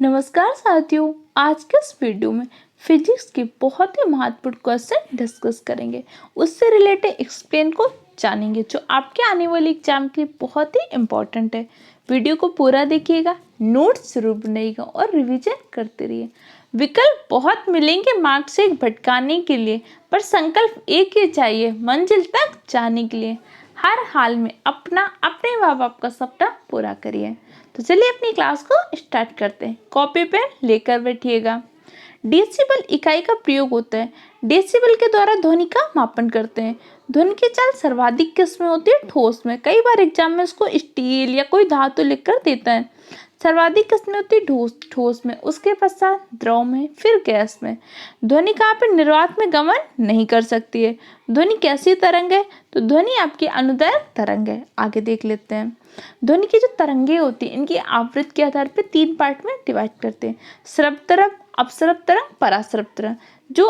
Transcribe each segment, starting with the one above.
नमस्कार साथियों, आज के इस वीडियो में फिजिक्स के बहुत ही महत्वपूर्ण क्वेश्चन डिस्कस करेंगे। उससे रिलेटेड एक्सप्लेन को जानेंगे जो आपके आने वाले एग्जाम के लिए बहुत ही इम्पोर्टेंट है। वीडियो को पूरा देखिएगा, नोट्स जरूर बनाइएगा और रिवीजन करते रहिए। विकल्प बहुत मिलेंगे मार्क्स से भटकाने के लिए, पर संकल्प एक ही चाहिए मंजिल तक जाने के लिए। हर हाल में अपने माँ बाप का सपना पूरा करिए। तो चलिए अपनी क्लास को स्टार्ट करते हैं। कॉपी पेन लेकर बैठिएगा। डेसिबल इकाई का प्रयोग होता है। डेसिबल के द्वारा ध्वनि का मापन करते हैं। ध्वनि की चाल सर्वाधिक किस में होती है? ठोस में। कई बार एग्जाम में इसको स्टील या कोई धातु लिखकर देता है। सर्वाधिक किस में होती है? ठोस में। उसके पश्चात द्रव में, फिर गैस में। ध्वनि कहाँ पे? निर्वात में गमन नहीं कर सकती है। ध्वनि कैसी तरंग है? तो ध्वनि आपकी अनुदैर्घ्य तरंग है। आगे देख लेते हैं। ध्वनि की जो तरंगे होती है इनकी आवृत्ति के आधार पर 3 पार्ट में डिवाइड करते हैं। श्रव्य तरंग, अपश्रव्य तरंग, पराश्रव्य तरंग। जो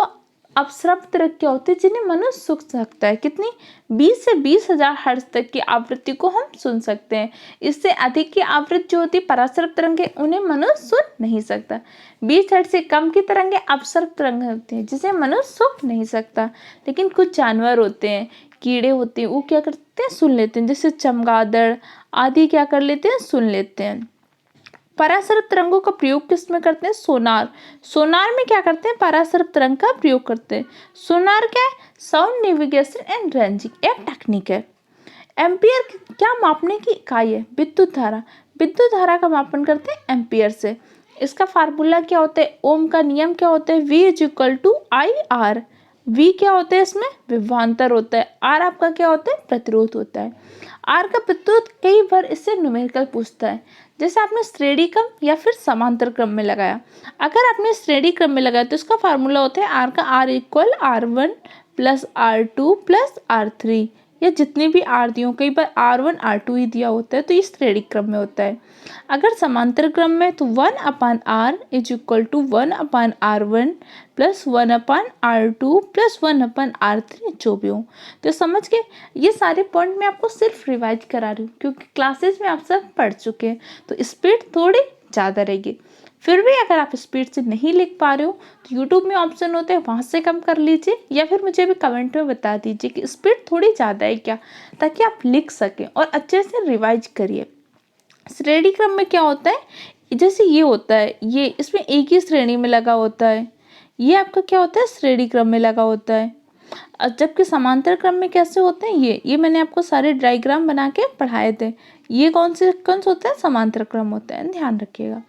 अपश्रव्य तरंग क्या होती है जिन्हें मनुष्य सुन सकता है, कितनी? 20 से 20,000 हर्ट्ज तक की आवृत्ति को हम सुन सकते हैं। इससे अधिक की आवृत्ति जो होती है पराश्रव्य तरंग है उन्हें मनुष्य सुन नहीं सकता। 20 हर्ट्ज से कम की तरंगे अपश्रव्य तरंग होती है जिसे मनुष्य सुन नहीं सकता। लेकिन कुछ जानवर होते हैं, कीड़े होते हैं, वो क्या करते हैं? सुन लेते हैं। जैसे चमगादड़ आदि क्या कर लेते हैं? सुन लेते हैं। पराश्रव्य तरंगों का प्रयोग किस में करते हैं? सोनार। सोनार में क्या करते हैं? पराश्रव्य तरंग का प्रयोग करते हैं। सोनार क्या है? साउंड नेविगेशन एंड रेंजिंग एक टेक्निक है। एम्पियर क्या मापने की इकाई है? विद्युत धारा। विद्युत धारा का मापन करते हैं एम्पियर से। इसका फार्मूला क्या होता है? ओम का नियम क्या होता है? V is to I R. V क्या होता है? इसमें विभवांतर होता है। R आपका क्या होता है? प्रतिरोध होता है। R का प्रतिरोध कई बार इससे न्यूमेरिकल पूछता है। जैसे आपने श्रेणी क्रम या फिर समांतर क्रम में लगाया। अगर आपने श्रेणी क्रम में लगाया तो इसका फार्मूला होता है R का R equal R1 plus R2 plus R3। या जितनी भी आर दी हो, कई बार R1 R2 ही दिया होता है तो ये श्रेणी क्रम में होता है। अगर समांतर क्रम में तो 1/R is equal to 1/R1 plus 1/R2 plus 1/R3 जो भी हो। तो समझ के ये सारे पॉइंट मैं आपको सिर्फ रिवाइज करा रही हूँ क्योंकि क्लासेस में आप सब पढ़ चुके हैं, तो स्पीड थोड़ी ज़्यादा रहेगी। फिर भी अगर आप स्पीड से नहीं लिख पा रहे हो तो यूट्यूब में ऑप्शन होते हैं, वहाँ से कम कर लीजिए या फिर मुझे भी कमेंट में बता दीजिए कि स्पीड थोड़ी ज़्यादा है क्या, ताकि आप लिख सकें और अच्छे से रिवाइज करिए। श्रेणी क्रम में क्या होता है? जैसे ये होता है, ये इसमें एक ही श्रेणी में लगा होता है। ये आपका क्या होता है? श्रेणी क्रम में लगा होता है। जबकि समांतर क्रम में कैसे होते हैं? ये मैंने आपको सारे डायग्राम बना के पढ़ाए थे। ये कौन से सीक्वेंस होता है? समांतर क्रम होता है, ध्यान रखिएगा।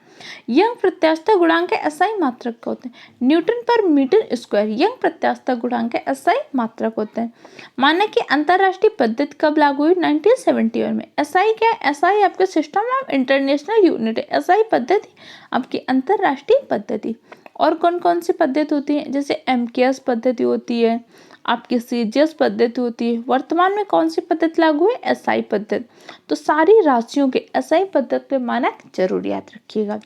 यंग प्रत्यास्थता गुणांक असाई मात्रक का होते हैं। न्यूटन पर मीटर स्क्वायर यंग प्रत्यास्थता गुणांक असाई मात्रक होते हैं। माना कि अंतरराष्ट्रीय पद्धति कब लागू हुई? 1971 में। एसआई क्या है? एसआई आपके सिस्टम ऑफ इंटरनेशनल यूनिट है। एसआई पद्धति आपकी अंतरराष्ट्रीय पद्धति। और कौन कौन सी पद्धति होती है? जैसे एमकेएस पद्धति होती है, आपकी सीजीएस पद्धति होती है। वर्तमान में कौन सी पद्धति लागू है? एसआई पद्धति। तो सारी राशियों के एसआई पद्धति पे मानक जरूर याद रखिएगा।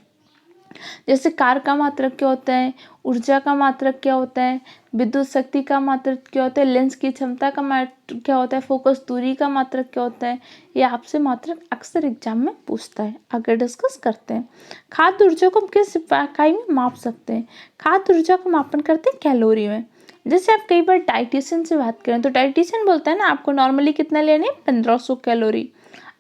जैसे कार का मात्रक क्या होता है? ऊर्जा का मात्रक क्या होता है? विद्युत शक्ति का मात्रक क्या होता है? लेंस की क्षमता का मात्रक क्या होता है? फोकस दूरी का मात्रक क्या होता है? ये आपसे मात्रक अक्सर एग्जाम में पूछता है। आगे डिस्कस करते हैं। खाद्य ऊर्जा को हम किस इकाई में माप सकते हैं? खाद्य ऊर्जा का मापन करते हैं कैलोरी में। जैसे आप कई बार डाइटिशियन से बात करें तो डाइटिशियन बोलता है ना आपको नॉर्मली कितना लेने? 1500 कैलोरी।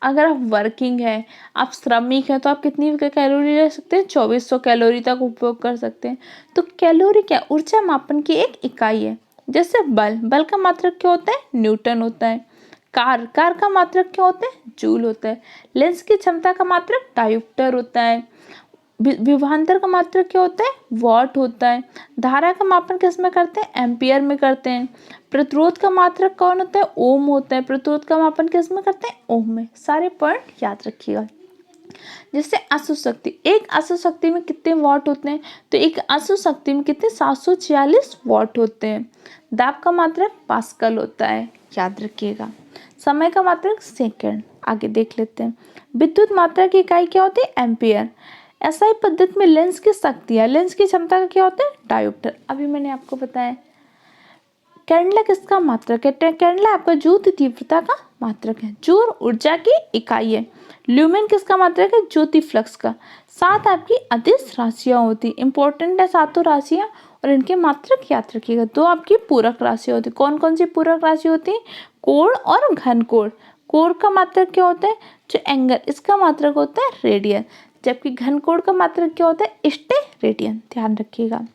अगर आप वर्किंग है, आप श्रमिक हैं तो आप कितनी कैलोरी ले सकते हैं? 2400 कैलोरी तक उपयोग कर सकते हैं। तो कैलोरी क्या? ऊर्जा मापन की एक इकाई है। जैसे बल का मात्रक क्या होता है? न्यूटन होता है। कार का मात्रक क्या होता है? जूल होता है। लेंस की क्षमता का मात्रक डायोप्टर होता है। विभवांतर का मात्रक क्या होता है? वॉट होता है। धारा का मापन किस में करते हैं? एम्पियर में करते हैं। प्रतिरोध का मात्रक कौन होता है? ओम होता है। प्रतिरोध का मापन किस में करते हैं? ओम में। सारे पॉइंट याद रखिएगा। जैसे अशुद्ध शक्ति, एक अशुद्ध शक्ति में कितने वॉट होते हैं? तो एक अशुद्ध शक्ति में कितने? 746 वॉट होते हैं। दाब का मात्रक पास्कल होता है, याद रखिएगा। समय का मात्रक सेकंड। आगे देख लेते हैं। विद्युत मात्रा की इकाई क्या होती है? एम्पियर। एसआई पद्धति में लेंस की शक्ति है, लेंस की क्षमता का क्या होता है? डायोप्टर। अभी मैंने आपको बताया कैंडला किसका मात्रक है? कैंडला आपका ज्योति तीव्रता का मात्रक है। जूल ऊर्जा की इकाई है। ल्यूमेन किसका मात्रक है? ज्योति फ्लक्स का। 7 आपकी अदिश राशियां होती, इंपॉर्टेंट है सातों राशियां, और इनके मात्रक याद रखिएगा। 2 आपकी पूरक राशि होती। कौन कौन सी पूरक राशि होती है? कोण और घन कोण। कोण का मात्रक क्या होता है? जो एंगल, इसका मात्रक होता है रेडियन, जबकि घन कोण का मात्रक क्या होता है? स्टेरेडियन। ध्यान रखिएगा।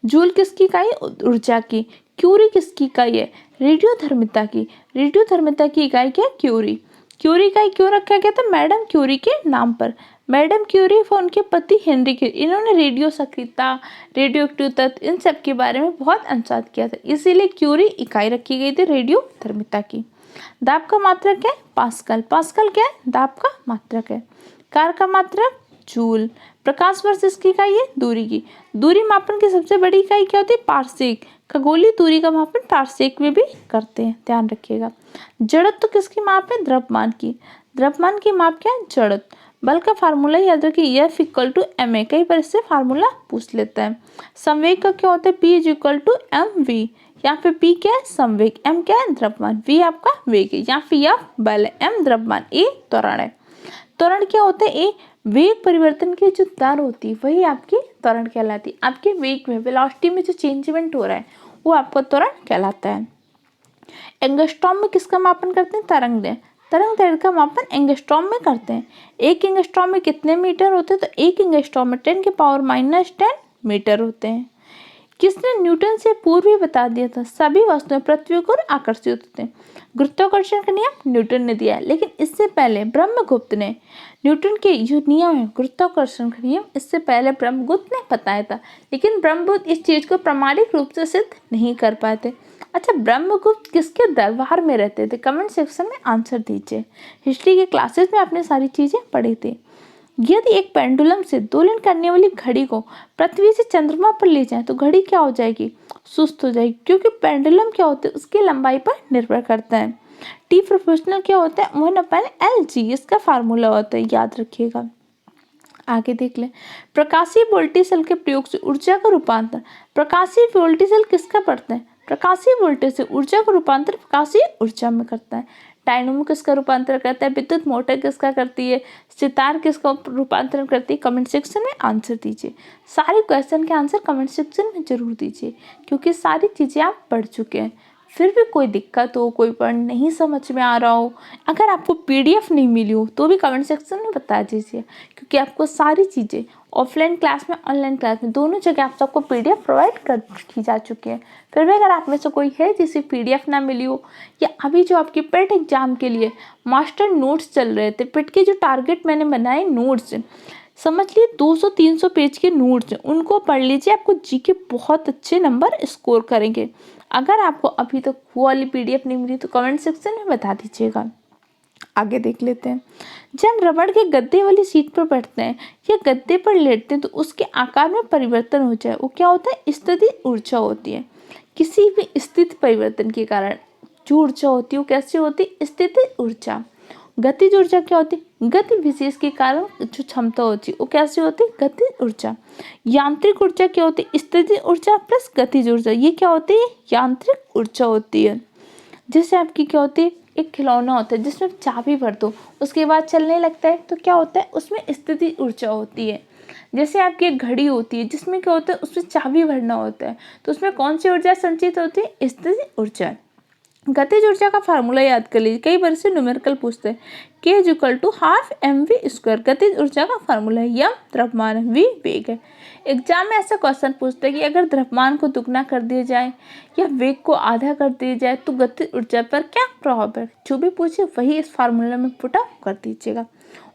जूल किसकी इकाई? ऊर्जा की। क्यूरी किसकी इकाई है? रेडियोधर्मिता की। रेडियोधर्मिता की इकाई क्या? क्यूरी। क्यूरी इकाई क्यों रखा गया था? मैडम क्यूरी के नाम पर। मैडम क्यूरी और उनके पति हेनरी क्यूरी, इन्होंने रेडियो सक्रियता, रेडियो एक्टिव तत्व, इन सब के बारे में बहुत अनुसंधान किया था, इसीलिए क्यूरी इकाई रखी गई थी रेडियोधर्मिता की। दाब का मात्रक है पास्कल। पास्कल क्या है? दाब का मात्रक है। कार का मात्रक जूल। प्रकाश वर्ष इसकी इकाई है दूरी की। दूरी मापन की सबसे बड़ी इकाई क्या होती है? पारसेक। खगोलीय दूरी का मापन पारसेक में भी करते हैं, ध्यान रखिएगा। जड़त्व तो किसकी माप है? द्रव्यमान की। द्रव्यमान की माप क्या है? जड़त्व। बल का फार्मूला याद रखिए, F = ma। कई बार इससे फार्मूला पूछ लेता है। संवेग का क्या होता है? P = mv। यहाँ पे P क्या है? संवेग, M क्या है? द्रव्यमान, V आपका वेग है। यहाँ पे F बल है, M द्रव्यमान, A त्वरण है। त्वरण क्या होता है? ए वेग परिवर्तन की जो दर होती है वही आपकी त्वरण कहलाती है। आपके वेग में, वेलोसिटी में जो चेंजमेंट हो रहा है वो आपका त्वरण कहलाता है। एंगस्ट्रॉम में किसका मापन करते हैं? तरंग दैर्घ्य। तरंग दैर्घ्य का मापन एंगस्ट्रॉम में करते हैं। 1 एंगस्ट्रॉम में कितने मीटर होते हैं? तो 1 एंगस्ट्रॉम में 10⁻⁻10 मीटर होते हैं। किसने न्यूटन से पूर्व ही बता दिया था सभी वस्तुएं पृथ्वी को आकर्षित होते हैं? गुरुत्वाकर्षण का नियम न्यूटन ने दिया है, लेकिन इससे पहले ब्रह्मगुप्त ने न्यूटन के जो नियम है गुरुत्वाकर्षण का नियम, इससे पहले ब्रह्मगुप्त ने बताया था, लेकिन ब्रह्मगुप्त इस चीज को प्रामाणिक रूप से सिद्ध नहीं कर पाए थे। अच्छा, ब्रह्मगुप्त किसके दरबार में रहते थे? कमेंट सेक्शन में आंसर दीजिए। हिस्ट्री के क्लासेस में आपने सारी चीजें पढ़ी थी। यदि एक पेंडुलम से दोलन करने वाली घड़ी को पृथ्वी से चंद्रमा पर ले जाएं तो घड़ी क्या हो जाएगी? सुस्त हो जाएगी, क्योंकि पेंडुलम क्या होता है? उसकी लंबाई पर निर्भर करता है। टी प्रोपोर्शनल क्या होता है? 1/LG, इसका फार्मूला होता है, याद रखिएगा। आगे देख लें। प्रकाशीय वोल्टेज सेल के प्रयोग से ऊर्जा का रूपांतर। प्रकाशीय वोल्टेज सेल किसका पढ़ते हैं? प्रकाशीय वोल्टेज से ऊर्जा का रूपांतर प्रकाशीय ऊर्जा में करता है। डायनमो किसका रूपांतर करता है? विद्युत मोटर किसका करती है? सितार किसका रूपांतरण करती है? कमेंट सेक्शन में आंसर दीजिए। सारे क्वेश्चन के आंसर कमेंट सेक्शन में जरूर दीजिए, क्योंकि सारी चीज़ें आप पढ़ चुके हैं। फिर भी कोई दिक्कत हो, कोई पढ़ नहीं समझ में आ रहा हो, अगर आपको पीडीएफ नहीं मिली हो तो भी कमेंट सेक्शन में बता दीजिए, क्योंकि आपको सारी चीज़ें ऑफलाइन क्लास में, ऑनलाइन क्लास में, दोनों जगह आप सबको पीडीएफ प्रोवाइड कर की जा चुकी है। फिर भी अगर आप में से कोई है जिसे पीडीएफ ना मिली हो, या अभी जो आपके पेट एग्जाम के लिए मास्टर नोट्स चल रहे थे, पेट के जो टारगेट मैंने बनाए नोट्स, समझ लिए 200-300 पेज के नोट्स, उनको पढ़ लीजिए, आपको जीके बहुत अच्छे नंबर स्कोर करेंगे। अगर आपको अभी तक वो वाली पीडीएफ नहीं मिली तो कमेंट सेक्शन में बता दीजिएगा। आगे देख लेते हैं। जब हम रबड़ के गद्दे वाली सीट पर बैठते हैं या गद्दे पर लेटते हैं तो उसके आकार में परिवर्तन हो जाए, वो क्या होता है? स्थिति ऊर्जा होती है। किसी भी स्थिति परिवर्तन के कारण जो ऊर्जा होती है वो कैसी होती है? स्थिति ऊर्जा। गतिज ऊर्जा क्या होती है? गति विशेष के कारण जो क्षमता होती है वो कैसी होती है? गतिज ऊर्जा। यांत्रिक ऊर्जा क्या होती है? स्थितिज ऊर्जा प्लस गतिज ऊर्जा, ये क्या होती है? यांत्रिक ऊर्जा होती है। जैसे आपकी क्या होती है? एक खिलौना होता है जिसमें चाबी भर दो उसके बाद चलने लगता है, तो क्या होता है? उसमें स्थिति ऊर्जा होती है। जैसे आपकी एक घड़ी होती है जिसमें क्या होता है? उसमें चाबी भरना होता है, तो उसमें कौन सी ऊर्जा संचित होती है? स्थिति ऊर्जा। गतिज ऊर्जा का फार्मूला याद कर लीजिए, कई बार से न्यूमेरिकल पूछते हैं। K = ½ mv²। गतिज ऊर्जा का फार्मूला है, m द्रव्यमान है, v वेग है। एग्जाम में ऐसा क्वेश्चन पूछते हैं कि अगर द्रव्यमान को दुगना कर दिया जाए या वेग को आधा कर दिया जाए तो गतिज ऊर्जा पर क्या प्रभाव है? जो भी पूछे वही इस फार्मूला में पुट अप कर दीजिएगा।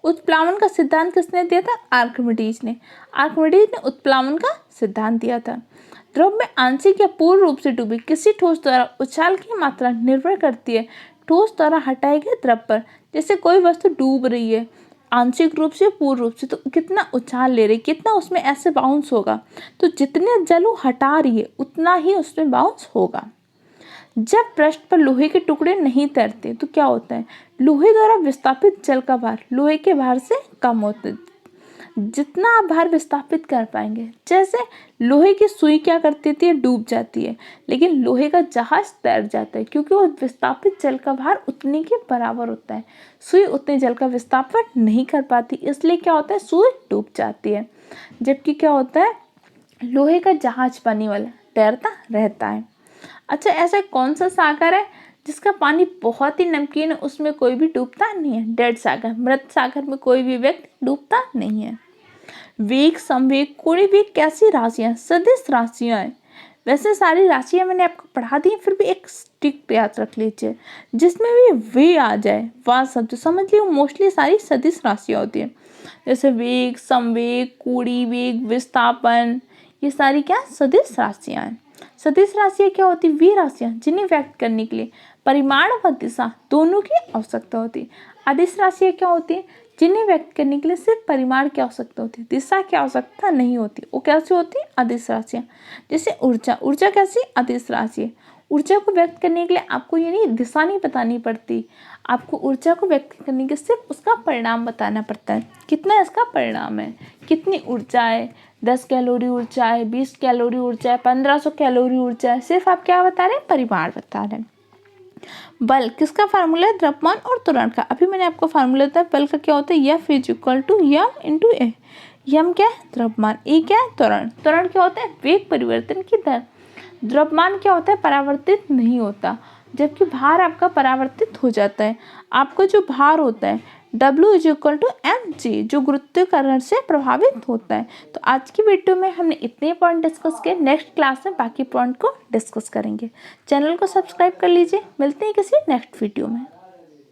उत्प्लावन का सिद्धांत किसने दिया था? आर्किमिडीज ने। आर्किमिडीज ने उत्प्लावन का सिद्धांत दिया था। द्रव में आंशिक या पूर्ण रूप से डूबी किसी ठोस द्वारा उछाल की मात्रा निर्भर करती है ठोस द्वारा हटाए गए द्रव पर। जैसे कोई वस्तु डूब रही है आंशिक रूप से, पूर्ण रूप से, तो कितना उछाल ले रही है, कितना उसमें ऐसे बाउंस होगा, तो जितने जल वो हटा रही है उतना ही उसमें बाउंस होगा। जब पृष्ठ पर लोहे के टुकड़े नहीं तैरते तो क्या होता है? लोहे द्वारा विस्थापित जल का भार लोहे के भार से कम होता है। जितना आप भार विस्थापित कर पाएंगे। जैसे लोहे की सुई क्या करती थी, डूब जाती है, लेकिन लोहे का जहाज तैर जाता है क्योंकि वो विस्थापित जल का भार उतने के बराबर होता है। सुई उतने जल का विस्थापन नहीं कर पाती, इसलिए क्या होता है, सुई डूब जाती है। जबकि क्या होता है, लोहे का जहाज पानी वाला तैरता रहता है। अच्छा, ऐसा कौन सा सागर है जिसका पानी बहुत ही नमकीन है, उसमें कोई भी डूबता नहीं है? डेड सागर, मृत सागर में कोई भी व्यक्ति डूबता नहीं है। वेग, संवेग, कोणीय वेग कैसी राशियां, सदिश राशियां हैं। वैसे सारी राशियां मैंने आपको पढ़ा दी, फिर भी एक स्टिक याद रख लीजिए जिसमें भी वे आ जाए, वह शब्द समझ लियो, मोस्टली सारी सदिश राशियां होती है। जैसे वेग, संवेग, कोणीय वेग, विस्थापन, ये सारी क्या सदिश राशियां हैं। सदिश राशियां क्या होती, वे राशियां जिन्हें व्यक्त करने के लिए परिमाण व दिशा दोनों की आवश्यकता होती है। अदिश राशियां क्या होती है, जिन्हें व्यक्त करने के लिए सिर्फ परिमाण की आवश्यकता होती है, दिशा की आवश्यकता नहीं होती। वो कैसी होती है, अदिश राशियां। जैसे ऊर्जा, ऊर्जा कैसी, अदिश राशि है। ऊर्जा को व्यक्त करने के लिए आपको ये नहीं दिशा नहीं बतानी पड़ती, आपको ऊर्जा को व्यक्त करने के सिर्फ उसका परिणाम बताना पड़ता है। कितना इसका परिणाम है, कितनी ऊर्जा है, 10 कैलोरी ऊर्जा है, 20 कैलोरी ऊर्जा है, 1500 कैलोरी ऊर्जा है, सिर्फ आप क्या बता रहे हैं, परिमाण बता रहे हैं। बल किसका फार्मूला है, द्रव्यमान और त्वरण का। अभी मैंने आपको फार्मूला बताया, बल का क्या होता है, F is equal to m into a. M क्या है, द्रव्यमान, ए क्या है, त्वरण। त्वरण क्या होता है, वेग परिवर्तन की दर। द्रव्यमान क्या होता है, परावर्तित नहीं होता, जबकि भार आपका परावर्तित हो जाता है। आपका जो भार होता है W is equal to M G, जो गुरुत्वाकर्षण से प्रभावित होता है। तो आज की वीडियो में हमने इतने पॉइंट डिस्कस किए, नेक्स्ट क्लास में बाकी पॉइंट को डिस्कस करेंगे। चैनल को सब्सक्राइब कर लीजिए, मिलते हैं किसी नेक्स्ट वीडियो में।